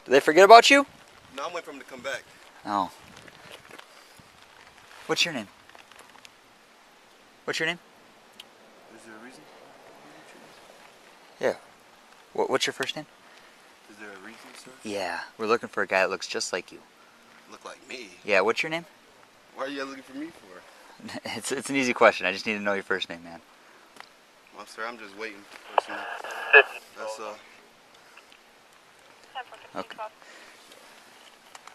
Did they forget about you? No, I'm waiting for them to come back. Oh. What's your name? What's your name? Is there a reason? Yeah. What's your first name? Is there a reason, sir? Yeah, we're looking for a guy that looks just like you. Look like me? Yeah, what's your name? Why are you guys looking for me for? It's an easy question. I just need to know your first name, man. Well, sir, I'm just waiting for some. That's Okay.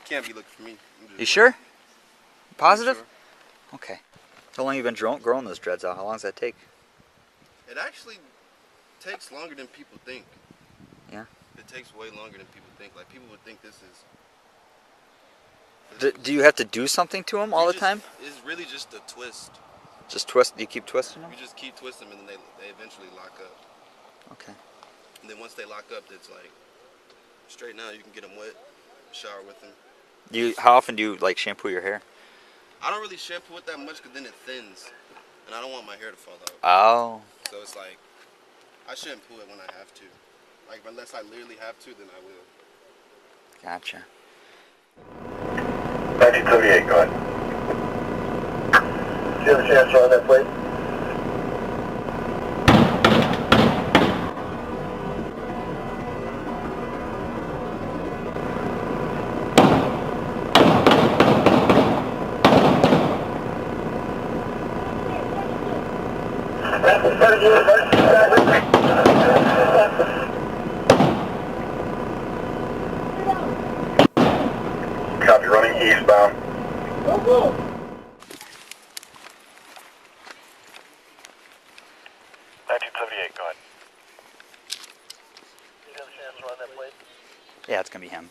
Can't be looking for me. You sure? Waiting. Positive? Sure. Okay. How long have you been growing those dreads out? How long does that take? It actually takes longer than people think. Yeah? It takes way longer than people think. Like, people would think this is... Do you have to do something to them all the time? It's really just a twist. Just twist? You keep twisting them? You just keep twisting them and then they eventually lock up. Okay. And then once they lock up, it's like, straight now you can get them wet, shower with them. How often do you like shampoo your hair? I don't really shampoo it that much because then it thins. And I don't want my hair to fall out. Oh. So it's like, I shampoo it when I have to. Like, unless I literally have to, then I will. Gotcha. 1938, go ahead. Do you have a chance to run that plate? Copy, running eastbound. 1978, go ahead. Do you have a chance to run that plate? Yeah, it's gonna be him.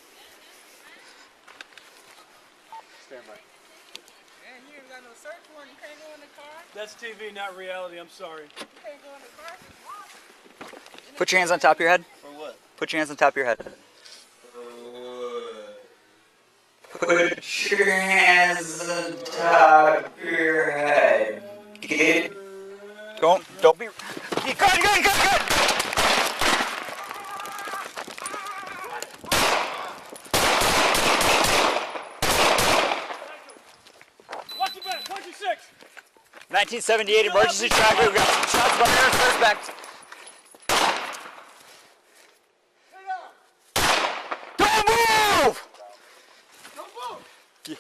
Stand by. And you ain't got no search warrant, you can't go in the car? That's TV, not reality. I'm sorry. You can't go in the car? Put your hands on top of your head. For what? Put your hands on top of your head. Put your hands on top of your head. Get it? Don't be. You got it. Watch your back. Watch your six. 1978 emergency tracker. We got some shots about air suspect. Don't move!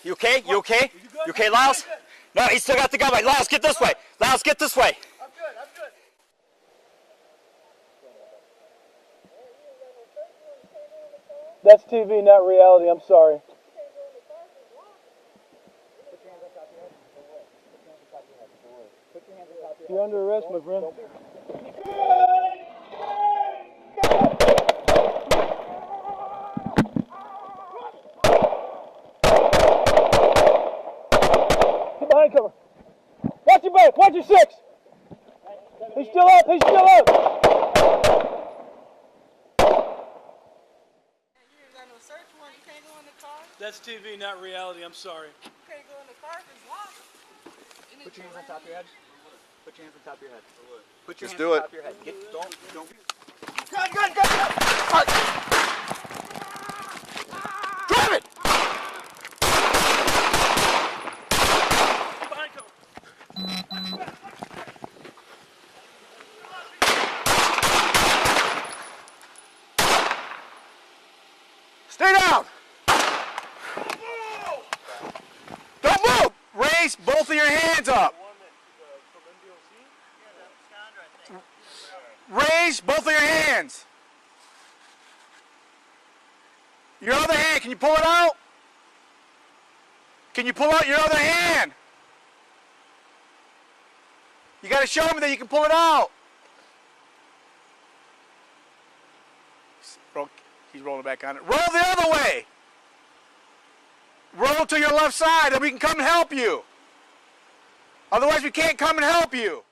You okay? You okay? You okay, Lyles? No, he's still got the gun. Right. Lyles, get this way. Lyles, get this way. I'm good. I'm good. That's TV, not reality. I'm sorry. You're under arrest, my friend. Get behind cover. Watch your back. Watch your six. He's still up. He's still up. And you ain't got no search warrant, you can't go in the car? That's TV, not reality. I'm sorry. You can't go in the car if it's locked. Put your hands on top of your head. Put your hands on top of your head. Put your Just hands do on it. top of your head. Don't. Drive it! Get behind cover. Stay down! Don't move! Raise both of your hands up. Raise both of your hands. Your other hand, can you pull it out? Can you pull out your other hand? You got to show me that you can pull it out. He's rolling back on it. Roll the other way. Roll to your left side and we can come and help you. Otherwise we can't come and help you.